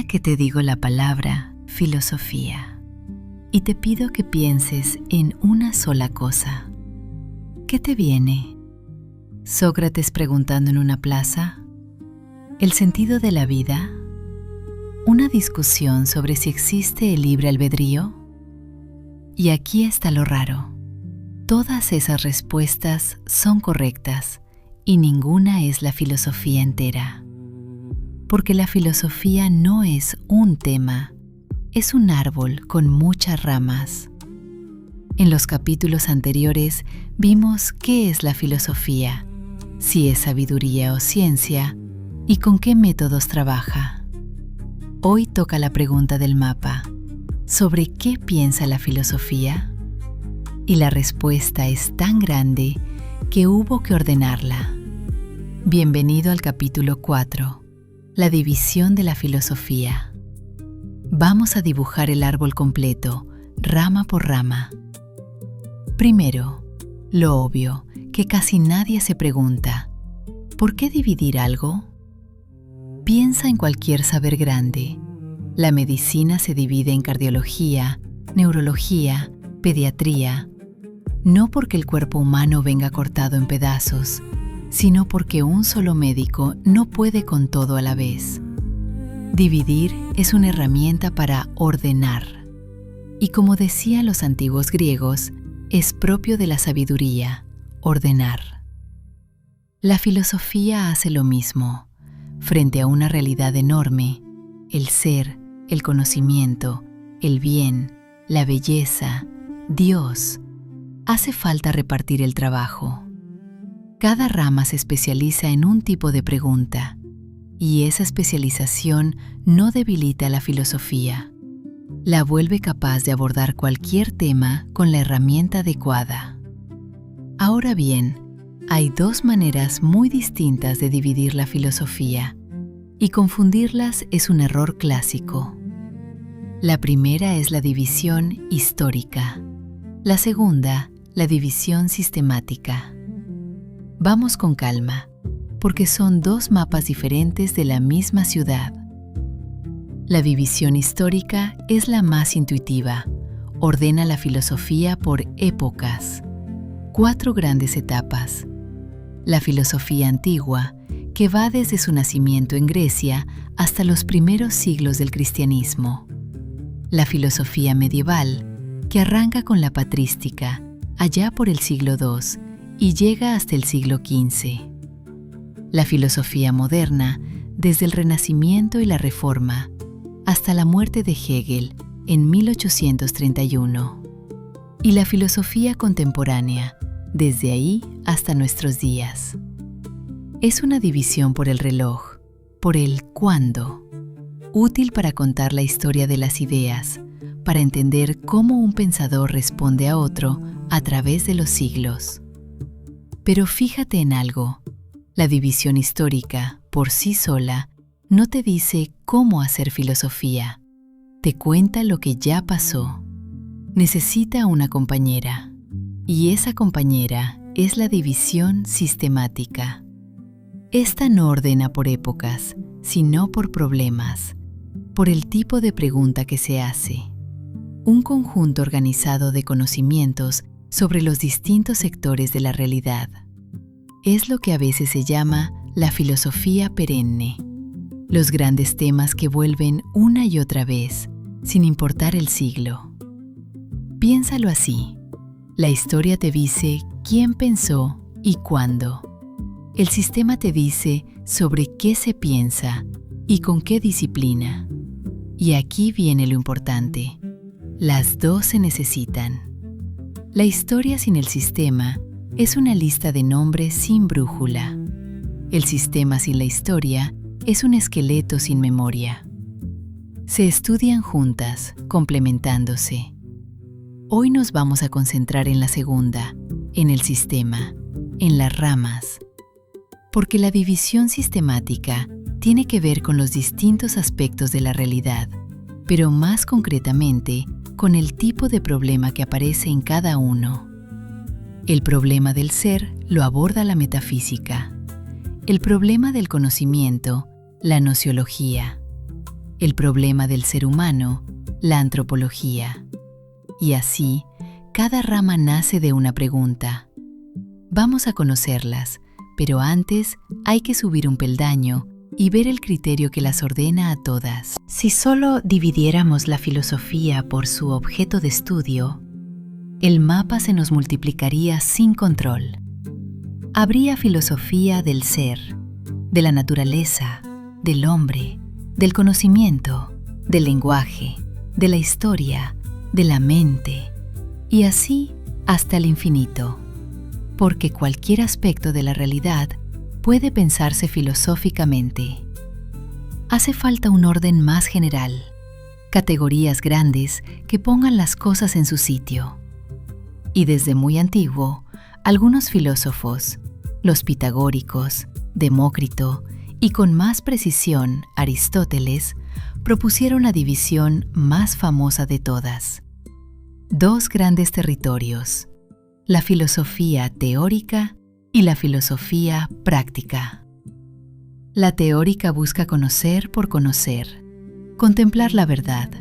que te digo la palabra filosofía y te pido que pienses en una sola cosa. ¿Qué te viene? ¿Sócrates preguntando en una plaza? ¿El sentido de la vida? ¿Una discusión sobre si existe el libre albedrío? Y aquí está lo raro. Todas esas respuestas son correctas y ninguna es la filosofía entera. Porque la filosofía no es un tema, es un árbol con muchas ramas. En los capítulos anteriores vimos qué es la filosofía, si es sabiduría o ciencia, y con qué métodos trabaja. Hoy toca la pregunta del mapa, ¿sobre qué piensa la filosofía? Y la respuesta es tan grande que hubo que ordenarla. Bienvenido al capítulo 4, la división de la filosofía. Vamos a dibujar el árbol completo, rama por rama. Primero, lo obvio, que casi nadie se pregunta, ¿por qué dividir algo? Piensa en cualquier saber grande. La medicina se divide en cardiología, neurología, pediatría, no porque el cuerpo humano venga cortado en pedazos, sino porque un solo médico no puede con todo a la vez. Dividir es una herramienta para ordenar. Y como decían los antiguos griegos, es propio de la sabiduría, ordenar. La filosofía hace lo mismo. Frente a una realidad enorme, el ser, el conocimiento, el bien, la belleza, Dios, hace falta repartir el trabajo. Cada rama se especializa en un tipo de pregunta, y esa especialización no debilita la filosofía. La vuelve capaz de abordar cualquier tema con la herramienta adecuada. Ahora bien, hay dos maneras muy distintas de dividir la filosofía, y confundirlas es un error clásico. La primera es la división histórica, la segunda, la división sistemática. Vamos con calma, porque son dos mapas diferentes de la misma ciudad. La división histórica es la más intuitiva, ordena la filosofía por épocas, 4 grandes etapas. La filosofía antigua, que va desde su nacimiento en Grecia hasta los primeros siglos del cristianismo. La filosofía medieval, que arranca con la patrística, allá por el siglo II, y llega hasta el siglo XV. La filosofía moderna, desde el Renacimiento y la Reforma, hasta la muerte de Hegel en 1831. Y la filosofía contemporánea, desde ahí hasta nuestros días. Es una división por el reloj, por el cuándo, útil para contar la historia de las ideas, para entender cómo un pensador responde a otro a través de los siglos. Pero fíjate en algo, la división histórica, por sí sola, no te dice cómo hacer filosofía, te cuenta lo que ya pasó. Necesita una compañera, y esa compañera es la división sistemática. Esta no ordena por épocas, sino por problemas, por el tipo de pregunta que se hace. Un conjunto organizado de conocimientos sobre los distintos sectores de la realidad. Es lo que a veces se llama la filosofía perenne. Los grandes temas que vuelven una y otra vez, sin importar el siglo. Piénsalo así. La historia te dice quién pensó y cuándo. El sistema te dice sobre qué se piensa y con qué disciplina. Y aquí viene lo importante. Las dos se necesitan. La historia sin el sistema es una lista de nombres sin brújula. El sistema sin la historia es un esqueleto sin memoria. Se estudian juntas, complementándose. Hoy nos vamos a concentrar en la segunda, en el sistema, en las ramas. Porque la división sistemática tiene que ver con los distintos aspectos de la realidad, pero más concretamente con el tipo de problema que aparece en cada uno. El problema del ser lo aborda la metafísica. El problema del conocimiento, la gnoseología. el problema del ser humano, la antropología. Y así, cada rama nace de una pregunta. Vamos a conocerlas, pero antes hay que subir un peldaño y ver el criterio que las ordena a todas. Si solo dividiéramos la filosofía por su objeto de estudio, el mapa se nos multiplicaría sin control. Habría filosofía del ser, de la naturaleza, del hombre, del conocimiento, del lenguaje, de la historia, de la mente, y así hasta el infinito, porque cualquier aspecto de la realidad puede pensarse filosóficamente. Hace falta un orden más general, categorías grandes que pongan las cosas en su sitio. Y desde muy antiguo, algunos filósofos, los pitagóricos, Demócrito y con más precisión Aristóteles, propusieron la división más famosa de todas. Dos grandes territorios, la filosofía teórica y la filosofía práctica. La teórica busca conocer por conocer, contemplar la verdad.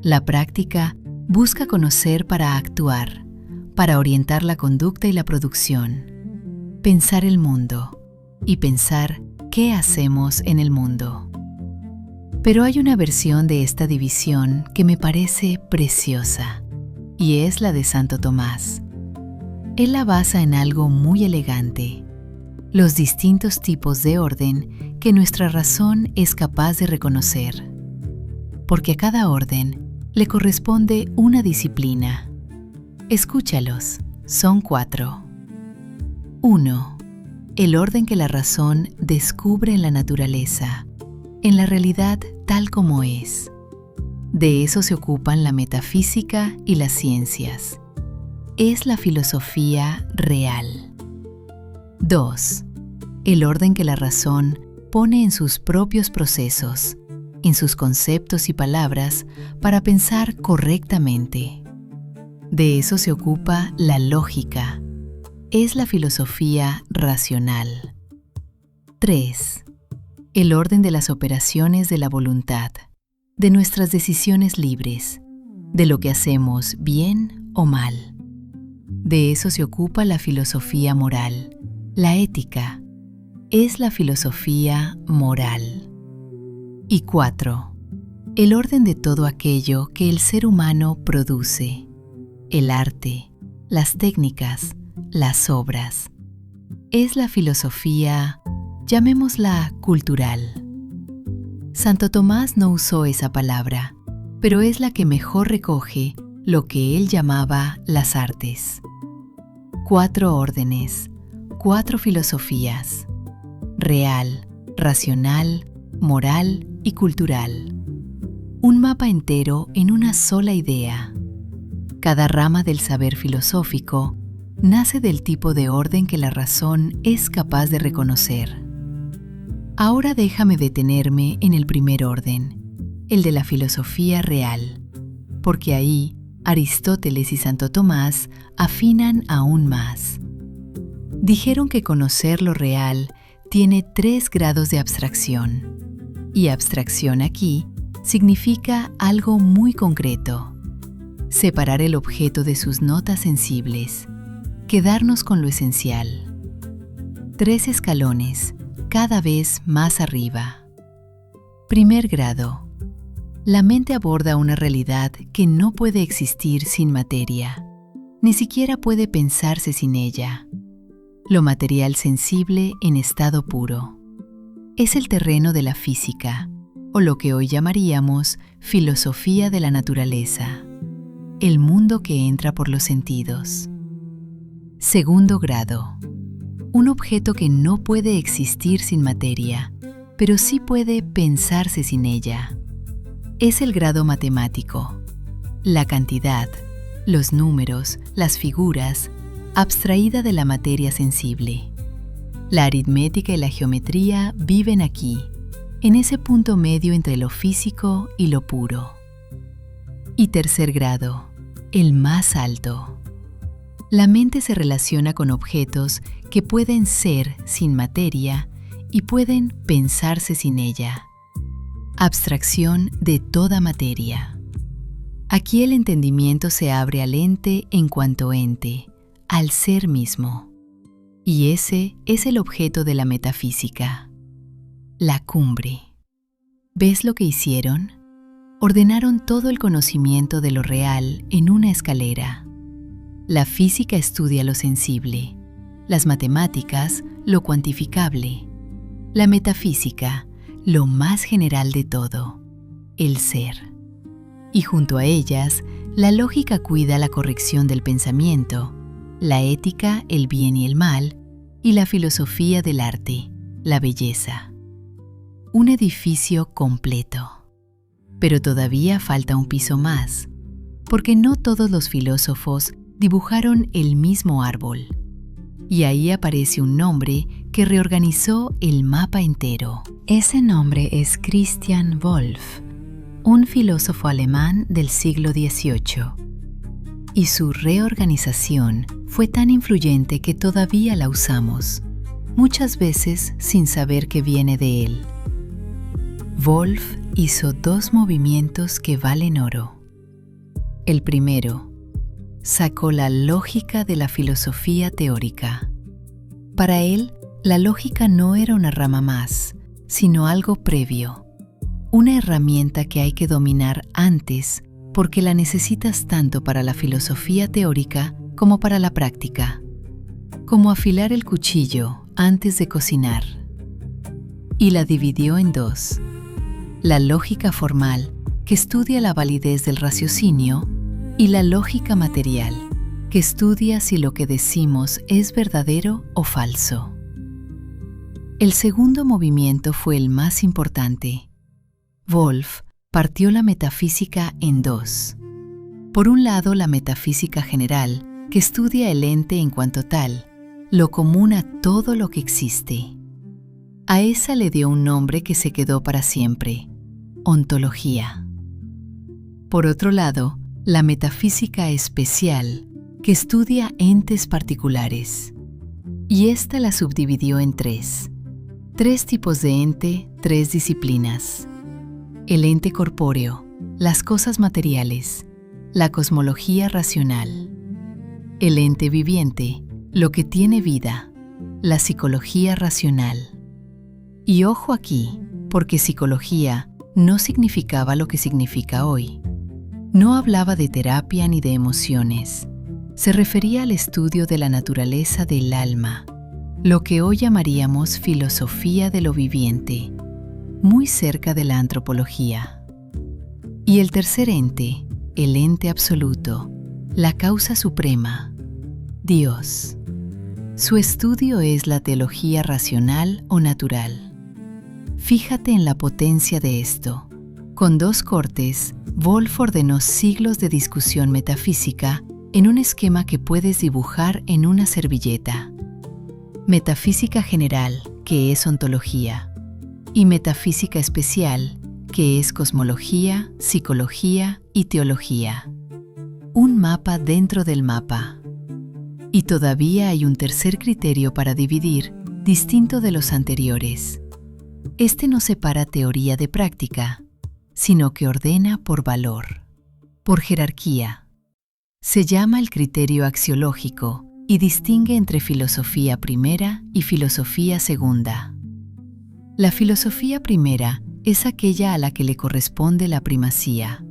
La práctica busca conocer para actuar, para orientar la conducta y la producción, pensar el mundo y pensar qué hacemos en el mundo. Pero hay una versión de esta división que me parece preciosa, y es la de Santo Tomás. Él la basa en algo muy elegante, los distintos tipos de orden que nuestra razón es capaz de reconocer, porque a cada orden le corresponde una disciplina. Escúchalos, son 4. 1. El orden que la razón descubre en la naturaleza, en la realidad tal como es. De eso se ocupan la metafísica y las ciencias. Es la filosofía real. 2. El orden que la razón pone en sus propios procesos, en sus conceptos y palabras para pensar correctamente. De eso se ocupa la lógica. Es la filosofía racional. 3. El orden de las operaciones de la voluntad, de nuestras decisiones libres, de lo que hacemos bien o mal. De eso se ocupa la filosofía moral, la ética. Es la filosofía moral. Y 4. El orden de todo aquello que el ser humano produce, el arte, las técnicas, las obras. Es la filosofía, llamémosla cultural. Santo Tomás no usó esa palabra, pero es la que mejor recoge lo que él llamaba las artes. 4 órdenes, 4 filosofías: real, racional, moral y cultural. Un mapa entero en una sola idea. Cada rama del saber filosófico nace del tipo de orden que la razón es capaz de reconocer. Ahora déjame detenerme en el primer orden, el de la filosofía real, porque ahí Aristóteles y Santo Tomás afinan aún más. Dijeron que conocer lo real tiene 3 grados de abstracción, y abstracción aquí significa algo muy concreto: separar el objeto de sus notas sensibles, quedarnos con lo esencial. 3 escalones, cada vez más arriba. Primer grado. La mente aborda una realidad que no puede existir sin materia, ni siquiera puede pensarse sin ella. Lo material sensible en estado puro. Es el terreno de la física, o lo que hoy llamaríamos filosofía de la naturaleza, el mundo que entra por los sentidos. Segundo grado. Un objeto que no puede existir sin materia, pero sí puede pensarse sin ella. Es el grado matemático. La cantidad, los números, las figuras, abstraída de la materia sensible. La aritmética y la geometría viven aquí, en ese punto medio entre lo físico y lo puro. Y tercer grado, el más alto. La mente se relaciona con objetos que pueden ser sin materia y pueden pensarse sin ella. abstracción de toda materia. Aquí el entendimiento se abre al ente en cuanto ente, al ser mismo. Y ese es el objeto de la metafísica, la cumbre. ¿Ves lo que hicieron? Ordenaron todo el conocimiento de lo real en una escalera. La física estudia lo sensible, las matemáticas lo cuantificable, la metafísica lo más general de todo, el ser. Y junto a ellas, la lógica cuida la corrección del pensamiento, la ética el bien y el mal, y la filosofía del arte, la belleza. Un edificio completo. Pero todavía falta un piso más, porque no todos los filósofos dibujaron el mismo árbol. Y ahí aparece un nombre que reorganizó el mapa entero. Ese nombre es Christian Wolff, un filósofo alemán del siglo XVIII. Y su reorganización fue tan influyente que todavía la usamos, muchas veces sin saber que viene de él. Wolff hizo 2 movimientos que valen oro. El primero, sacó la lógica de la filosofía teórica. Para él, la lógica no era una rama más, sino algo previo, una herramienta que hay que dominar antes porque la necesitas tanto para la filosofía teórica como para la práctica, como afilar el cuchillo antes de cocinar. Y la dividió en 2. La lógica formal, que estudia la validez del raciocinio, y la lógica material, que estudia si lo que decimos es verdadero o falso. El segundo movimiento fue el más importante. Wolff partió la metafísica en 2. Por un lado, la metafísica general, que estudia el ente en cuanto tal, lo común a todo lo que existe. A esa le dio un nombre que se quedó para siempre: ontología. Por otro lado, la metafísica especial, que estudia entes particulares. Y esta la subdividió en 3. 3 tipos de ente, 3 disciplinas. El ente corpóreo, las cosas materiales, la cosmología racional. El ente viviente, lo que tiene vida, la psicología racional. Y ojo aquí, porque psicología no significaba lo que significa hoy. No hablaba de terapia ni de emociones. Se refería al estudio de la naturaleza del alma, lo que hoy llamaríamos filosofía de lo viviente, muy cerca de la antropología. Y el tercer ente, el ente absoluto, la causa suprema, Dios. Su estudio es la teología racional o natural. Fíjate en la potencia de esto. Con 2 cortes, Wolff ordenó siglos de discusión metafísica en un esquema que puedes dibujar en una servilleta. Metafísica general, que es ontología, y metafísica especial, que es cosmología, psicología y teología. Un mapa dentro del mapa. Y todavía hay un tercer criterio para dividir, distinto de los anteriores. Este no separa teoría de práctica, sino que ordena por valor, por jerarquía. Se llama el criterio axiológico y distingue entre filosofía primera y filosofía segunda. La filosofía primera es aquella a la que le corresponde la primacía,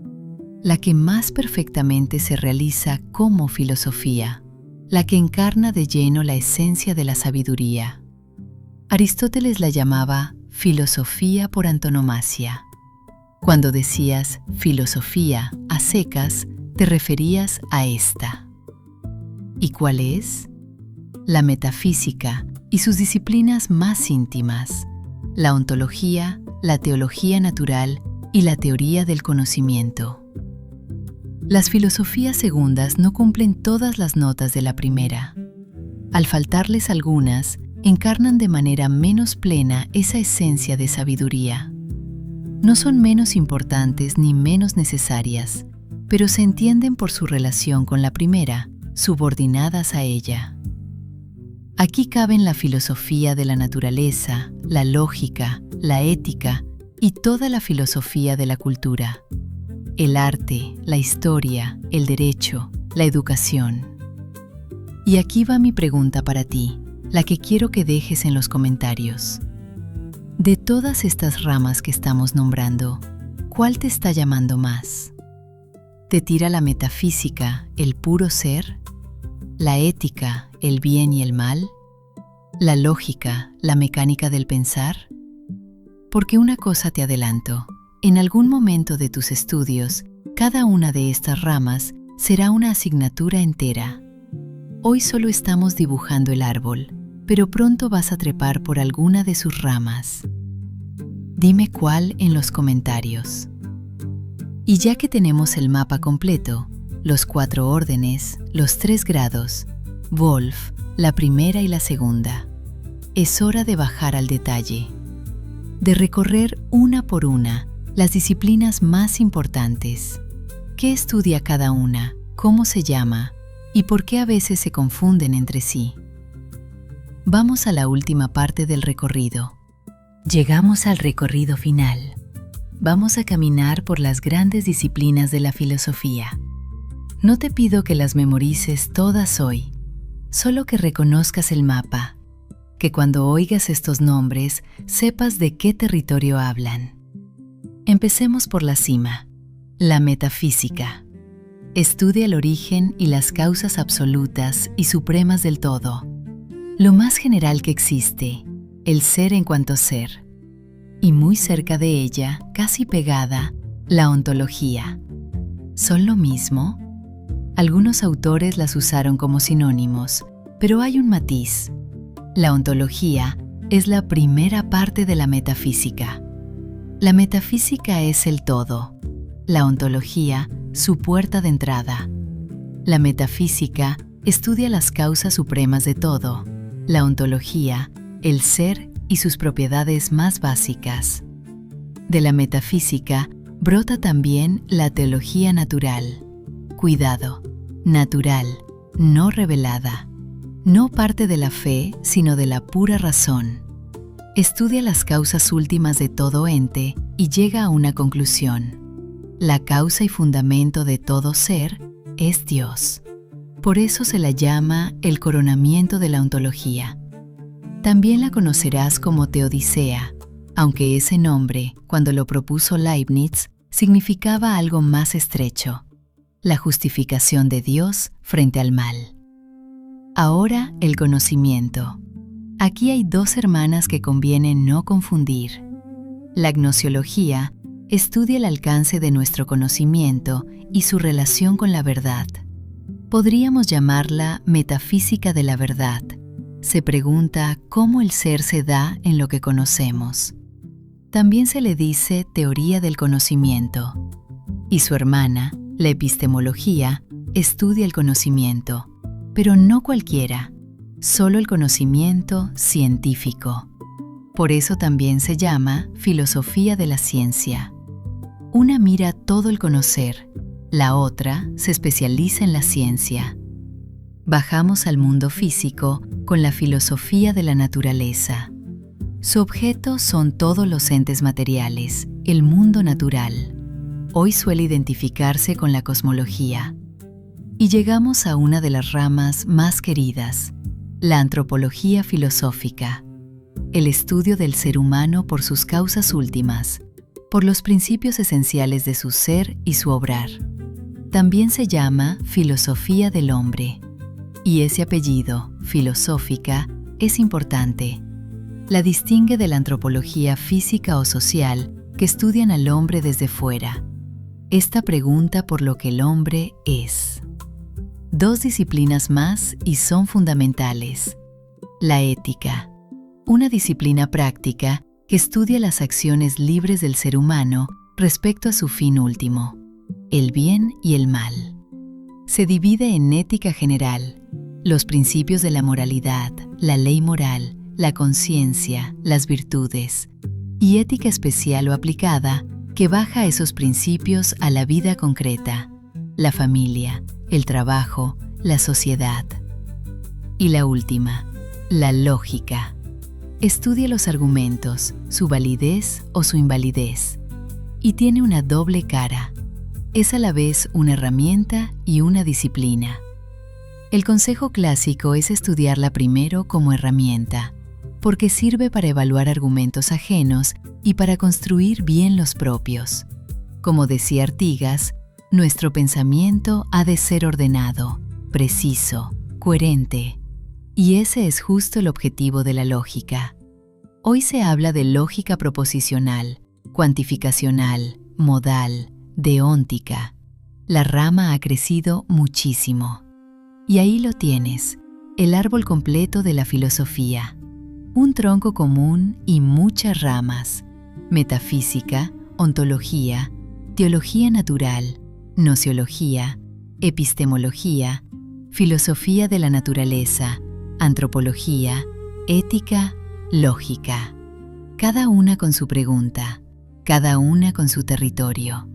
la que más perfectamente se realiza como filosofía, la que encarna de lleno la esencia de la sabiduría. Aristóteles la llamaba filosofía por antonomasia. Cuando decías filosofía a secas, te referías a esta. ¿Y cuál es? La metafísica y sus disciplinas más íntimas, la ontología, la teología natural y la teoría del conocimiento. Las filosofías segundas no cumplen todas las notas de la primera. Al faltarles algunas, encarnan de manera menos plena esa esencia de sabiduría. No son menos importantes ni menos necesarias, pero se entienden por su relación con la primera, subordinadas a ella. Aquí caben la filosofía de la naturaleza, la lógica, la ética y toda la filosofía de la cultura, el arte, la historia, el derecho, la educación. Y aquí va mi pregunta para ti, la que quiero que dejes en los comentarios. De todas estas ramas que estamos nombrando, ¿cuál te está llamando más? ¿Te tira la metafísica, el puro ser? ¿La ética, el bien y el mal? ¿La lógica, la mecánica del pensar? Porque una cosa te adelanto, en algún momento de tus estudios, cada una de estas ramas será una asignatura entera. Hoy solo estamos dibujando el árbol, pero pronto vas a trepar por alguna de sus ramas. Dime cuál en los comentarios. Y ya que tenemos el mapa completo, los 4 órdenes, los 3 grados, Wolf, la primera y la segunda, es hora de bajar al detalle, de recorrer una por una las disciplinas más importantes. ¿Qué estudia cada una? ¿Cómo se llama? ¿Y por qué a veces se confunden entre sí? Vamos a la última parte del recorrido. Llegamos al recorrido final. Vamos a caminar por las grandes disciplinas de la filosofía. No te pido que las memorices todas hoy, solo que reconozcas el mapa, que cuando oigas estos nombres sepas de qué territorio hablan. Empecemos por la cima, la metafísica. Estudia el origen y las causas absolutas y supremas del todo, lo más general que existe, el ser en cuanto ser. Y muy cerca de ella, casi pegada, la ontología. ¿Son lo mismo? Algunos autores las usaron como sinónimos, pero hay un matiz. La ontología es la primera parte de la metafísica. La metafísica es el todo, la ontología su puerta de entrada. La metafísica estudia las causas supremas de todo, la ontología, el ser y sus propiedades más básicas. De la metafísica brota también la teología natural. Cuidado, natural, no revelada. No parte de la fe, sino de la pura razón. Estudia las causas últimas de todo ente y llega a una conclusión. La causa y fundamento de todo ser es Dios. Por eso se la llama el coronamiento de la ontología. También la conocerás como teodicea, aunque ese nombre, cuando lo propuso Leibniz, significaba algo más estrecho: la justificación de Dios frente al mal. Ahora el conocimiento. Aquí hay 2 hermanas que conviene no confundir. La gnosiología estudia el alcance de nuestro conocimiento y su relación con la verdad. Podríamos llamarla metafísica de la verdad. Se pregunta cómo el ser se da en lo que conocemos. También se le dice teoría del conocimiento. Y su hermana, la epistemología, estudia el conocimiento, pero no cualquiera, solo el conocimiento científico. Por eso también se llama filosofía de la ciencia. Una mira todo el conocer, la otra se especializa en la ciencia. Bajamos al mundo físico con la filosofía de la naturaleza. Su objeto son todos los entes materiales, el mundo natural. Hoy suele identificarse con la cosmología. Y llegamos a una de las ramas más queridas, la antropología filosófica, el estudio del ser humano por sus causas últimas, por los principios esenciales de su ser y su obrar. También se llama filosofía del hombre. Y ese apellido, filosófica, es importante. La distingue de la antropología física o social que estudian al hombre desde fuera. Esta pregunta por lo que el hombre es. 2 disciplinas más y son fundamentales. La ética, una disciplina práctica que estudia las acciones libres del ser humano respecto a su fin último, el bien y el mal. Se divide en ética general, los principios de la moralidad, la ley moral, la conciencia, las virtudes, y ética especial o aplicada que baja esos principios a la vida concreta, la familia, el trabajo, la sociedad. Y la última, la lógica. Estudia los argumentos, su validez o su invalidez. Y tiene una doble cara. Es a la vez una herramienta y una disciplina. El consejo clásico es estudiarla primero como herramienta, porque sirve para evaluar argumentos ajenos y para construir bien los propios. Como decía Artigas, nuestro pensamiento ha de ser ordenado, preciso, coherente. Y ese es justo el objetivo de la lógica. Hoy se habla de lógica proposicional, cuantificacional, modal, deóntica. La rama ha crecido muchísimo. Y ahí lo tienes, el árbol completo de la filosofía. Un tronco común y muchas ramas: metafísica, ontología, teología natural, gnoseología, epistemología, filosofía de la naturaleza, antropología, ética, lógica. Cada una con su pregunta, cada una con su territorio.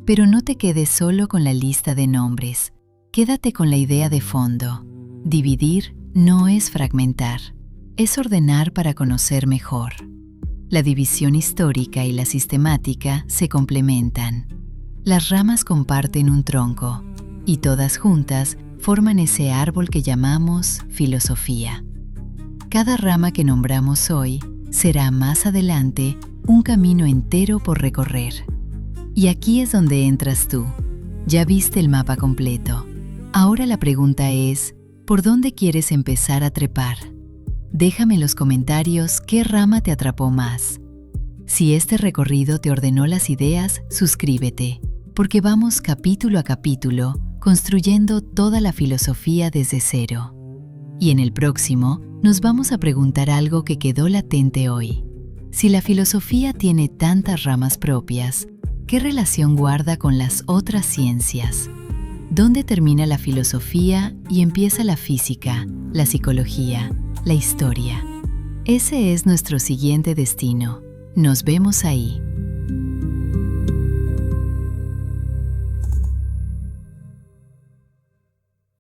Pero no te quedes solo con la lista de nombres, quédate con la idea de fondo. Dividir no es fragmentar, es ordenar para conocer mejor. La división histórica y la sistemática se complementan. Las ramas comparten un tronco, y todas juntas forman ese árbol que llamamos filosofía. Cada rama que nombramos hoy será más adelante un camino entero por recorrer. Y aquí es donde entras tú. Ya viste el mapa completo. Ahora la pregunta es, ¿por dónde quieres empezar a trepar? Déjame en los comentarios qué rama te atrapó más. Si este recorrido te ordenó las ideas, suscríbete, porque vamos capítulo a capítulo construyendo toda la filosofía desde cero. Y en el próximo nos vamos a preguntar algo que quedó latente hoy. Si la filosofía tiene tantas ramas propias, ¿qué relación guarda con las otras ciencias? ¿Dónde termina la filosofía y empieza la física, la psicología, la historia? Ese es nuestro siguiente destino. Nos vemos ahí.